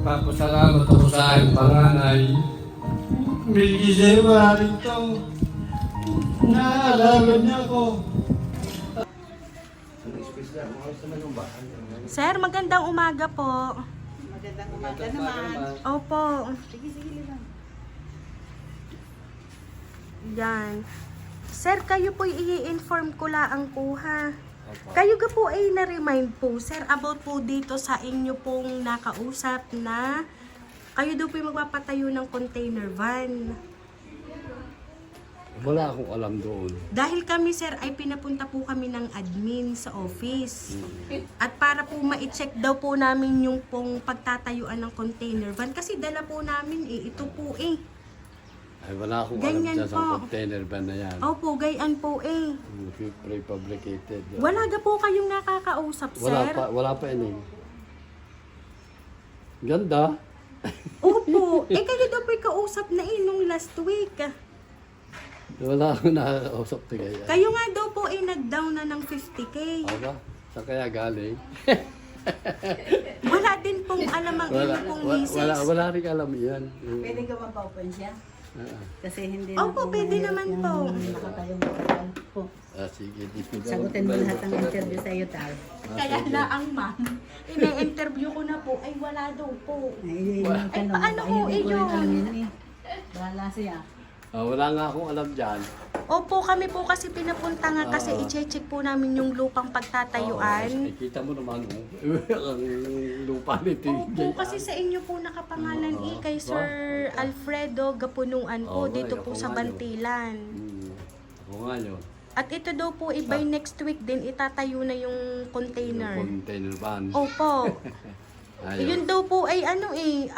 Papasalamat ako sa aking panganay. Biligay wala rin ito. Naalaman niya ako. Sir, magandang umaga po. Magandang umaga naman. Opo. Sige, lang. Yan. Sir, kayo po i-inform ko lang po ha. Kayo ga po ay na-remind po, sir, about po dito sa inyo pong nakausap na kayo daw po yung magpapatayo ng container van. Wala akong alam doon. Dahil kami, sir, ay pinapunta po kami ng admin sa office. At para po ma-check daw po namin yung pong pagtatayuan ng container van. Kasi dala po namin ito po Ay, wala akong Ganyan alam dyan po. sa container van na yan. Opo, gayan po Prefabricated. Wala ga po kayong nakakausap, sir? Wala pa yun eh. Ganda. Opo. Kayo daw po yung kausap na nung last week. Wala akong nakakausap na kaya. Kayo nga daw po nag-down na ng 50K. Aba, sa kaya galing? Wala din pong alam ang inyong pong misis. Wala rin alam yan. Pwede ka magpa-open siya? Kasi hindi Opo, pwede naman po. Nakatayong magpapal po. Sige, di ko Sagutin mo lahat ng interview sa iyo, Tal. Kaya na ang ma'am, ina-interview ko na po, ay wala daw po. Ay, paano ko yun? Bahala siya. Wala nga akong alam dyan. Opo, kami po kasi pinapunta nga kasi i-check po namin yung lupang pagtatayuan. Kita mo naman ang lupa nito. Opo, kasi sa inyo po nakapangalan kay Sir Alfredo Gapunuan po dito po sa Bantilan. Ako nga yun. At ito daw po, by next week din, itatayo na yung container. Yung container van. Opo. Ayun. Yun daw po ay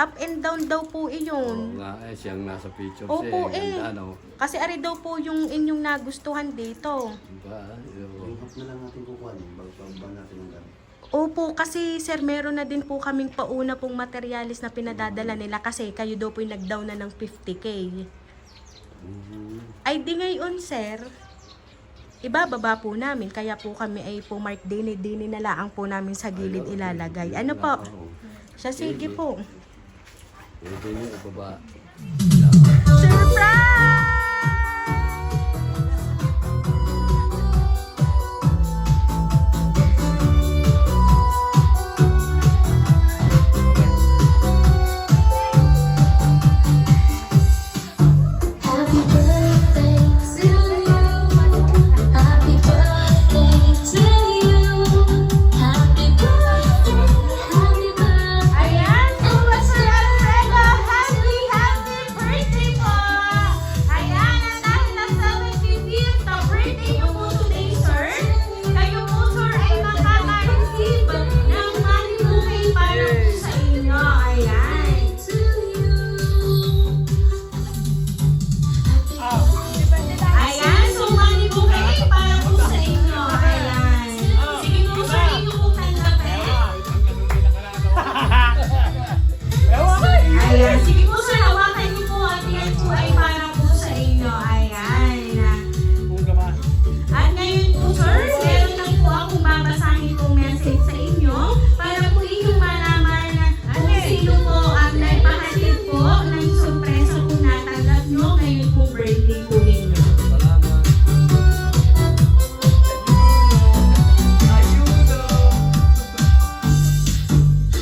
up and down daw po Oo iyon. nga, siyang nasa picture Opo siya. Ganda, no? Kasi ari daw po yung inyong nagustuhan dito. Diba? Na lang natin kukuha din, bagbang natin ng gamit. Opo, kasi sir, meron na din po kaming pauna pong materialis na pinadadala nila kasi kayo daw po yung nag-down na ng 50K. Ay di ngayon, sir, ibababa po namin. Kaya po kami ay po mark dini na laang po namin sa gilid ilalagay. Ano po? Siya, sige po. Pwede niyo ibaba. Surprise! Happy birthday to you. Happy birthday to you. Happy birthday, happy birthday. Ayan po, Sir Alfredo, happy birthday po! Ayan, at dahil na 75th na birthday niyo po today, sir, kayo po, sir, ay makaka-receive ng money bouquet para po sa inyo. Ayan. To you. Ayan, so money bouquet para po sa inyo. Ayan. Sige po, sir, inyo po tanggapin. Ayan, sige po, sir, hawakan niyo po at yan po ay para po sa inyo. Ayan. At ngayon po, sir, meron lang po akong babasahin pong message sa inyo para po inyong malaman kung sino po ang nagpahatid po ng sorpresa po natanggap nyo ngayon po birthday po ninyo.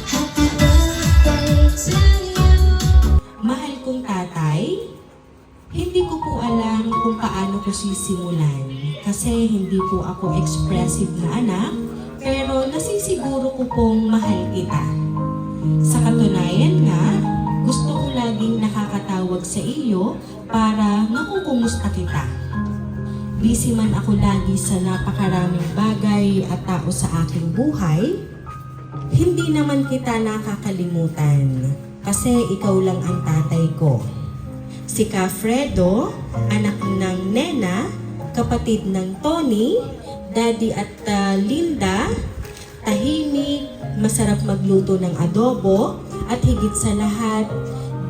Happy birthday to you. Mahal kong tatay, hindi ko po alam kung paano ko sisimulan kasi hindi po ako expressive na anak, pero nasisiguro ko pong mahal kita. Sa katunayan nga, gusto ko laging nakakatawag sa iyo para makukumusta kita. Busy man ako lagi sa napakaraming bagay at tao sa aking buhay, hindi naman kita nakakalimutan kasi ikaw lang ang tatay ko. Si Kafredo, anak ng Nena, kapatid ng Tony, Daddy at Linda, tahimik, masarap magluto ng adobo, at higit sa lahat,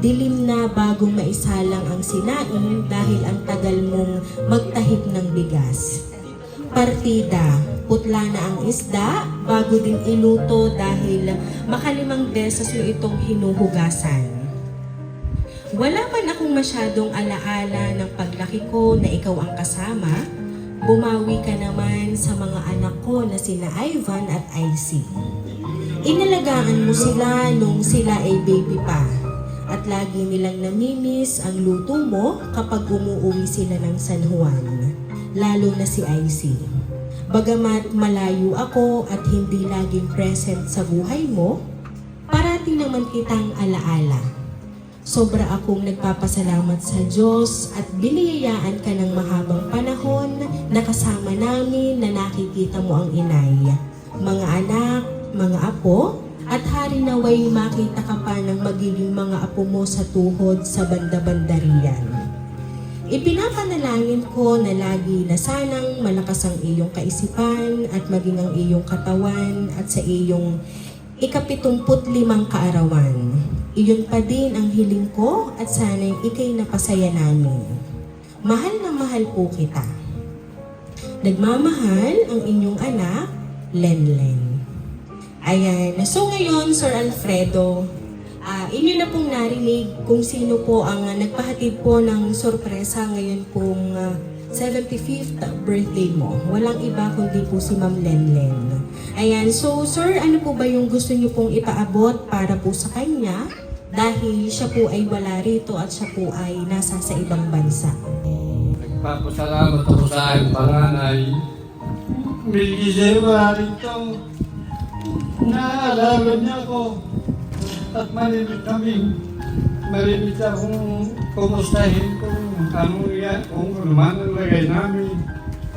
dilim na bagong maisalang ang sinaing dahil ang tagal mong magtahip ng bigas. Partida, putla na ang isda, bago din iluto dahil makalimang beses mo itong hinuhugasan. Wala man akong masyadong alaala ng paglaki ko na ikaw ang kasama, bumawi ka naman sa mga anak ko na sina Ivan at Icy. Inalagaan mo sila nung sila ay baby pa at lagi nilang namimiss ang luto mo kapag umuwi sila ng San Juan, lalo na si Icy. Bagamat malayo ako at hindi laging present sa buhay mo, parating naman kitang alaala. Sobra akong nagpapasalamat sa Diyos at biniyayaan ka ng mahabang panahon na kasama namin na nakikita mo ang inay, mga anak, mga apo, at hari naway makita ka pa ng magiging mga apo mo sa tuhod sa banda-banda riyan. Ipinapanalangin ko na lagi na sanang malakas ang iyong kaisipan at maging ang iyong katawan at sa iyong ika-75 kaarawan. Iyon pa din ang hiling ko at sana'y ikay napasaya namin. Mahal na mahal po kita. Nagmamahal ang inyong anak, Lenlen. Ayan. So ngayon, Sir Alfredo, inyo na pong narinig kung sino po ang nagpahatid po ng sorpresa ngayon pong 75th birthday mo. Walang iba kundi po si Ma'am Lenlen. Ayan, so sir, ano po ba yung gusto niyo pong ipaabot para po sa kanya? Dahil siya po ay wala rito at siya po ay nasa sa ibang bansa. Nagpapasalamat ako sa aking panganay. Milky wala rito. Naalala niya ako. At malimit kami. Malimit akong kumustahin kung ano man ang lagay namin.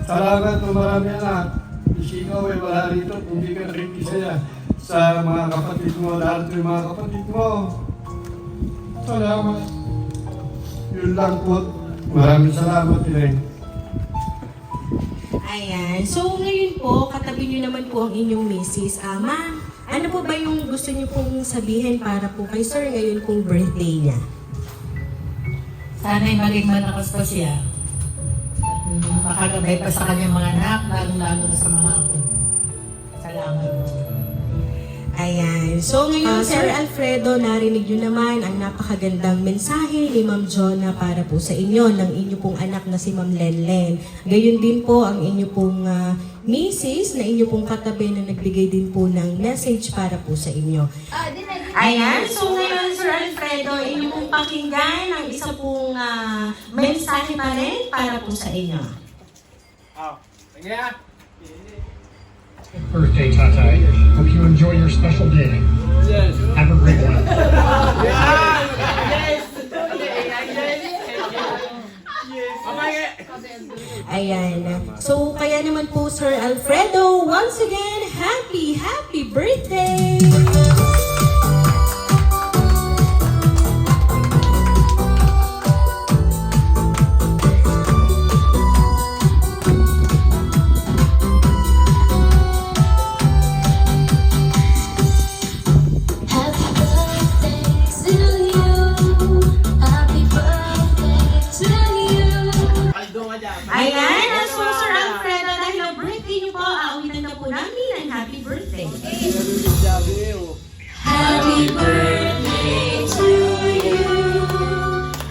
Salamat o marami anak. Ikaw ay wala rito kung di ka nakikisaya sa mga kapatid mo, lahat ng mga kapatid mo. Salamat. Yun lang po. Maraming salamat din. Ayan. So ngayon po, katabi niyo naman po ang inyong misis. Ma'am, ano po ba yung gusto niyo pong sabihin para po kay sir ngayon pong birthday niya? Sana'y maging malakas pa siya. Makagabay pa sa kanyang mga anak, lalo-lalo na sa mga apo. Salamat. Ayan. So ngayon, Sir Alfredo, narinig niyo naman ang napakagandang mensahe ni Ma'am Jonah para po sa inyo ng inyo pong anak na si Ma'am Lenlen. Gayon din po ang inyo pong misis na inyo pong katabi na nagbigay din po ng message para po sa inyo. Ayan, so ngayon Sir Alfredo, inyo pong pakinggan ang isa pong mensahe pa rin para po sa inyo. Birthday, Tatay. Hope you enjoy your special day. Yes. Have a great one. Ayan. So kaya naman po Sir Alfredo, once again, happy birthday! Happy birthday to you. Happy birthday to you. Ayan, so Sir Alfredo, dahil ang birthday niyo po, awitan na po namin ang happy birthday. Happy birthday to you.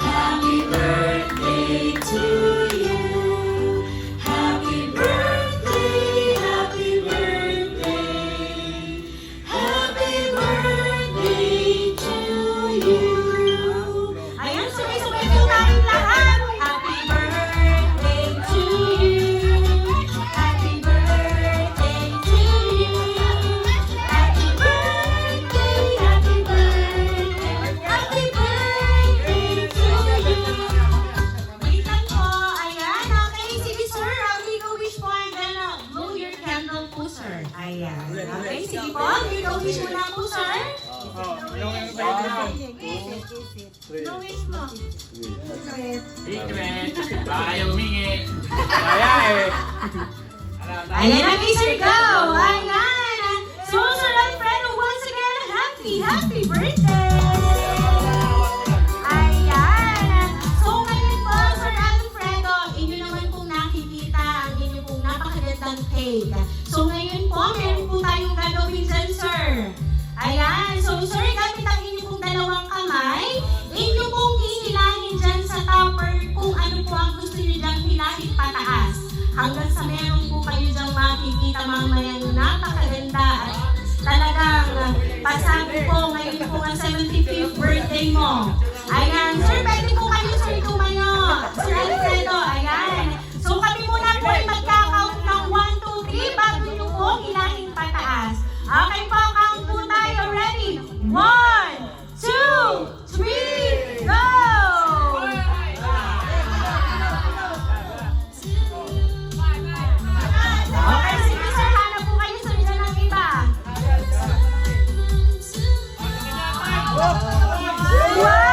Happy birthday to you. Happy birthday, happy birthday. Happy birthday to you. Ayan, sabay-sabay po namin lahat. Happy birthday to you. Happy birthday to you. Happy birthday, happy birthday. Happy birthday to you. Wait lang po. Ayan, okay. Sige sir, make a wish po and then blow your candle po sir. Ayan. Okay, sige po. Make a wish muna po sir. No wish mo. Ayan na, Mr. Go! Ayan! So, Sir Alfredo, once again, happy birthday! Ayan! So, ngayon po, Sir Alfredo, inyo naman pong nakikita ang inyo pong napakagandang cake. So, ngayon po, meron po tayong hanggang sa meron po kayo dyang makikita mamayang napakaganda at talagang pasabi po ngayon po ang 75th birthday mo. Ayan, sir, pwede po kayo sir tumayo. Sir Alfredo, ayan. So kami muna po ay magka-count ng 1, 2, 3 bago nyo po ilahing pataas. Okay po, count po tayo. Ready? 1, 2, 3, go! Okay, sige sir, hanap po kayo sir dyan ng iba. Wow!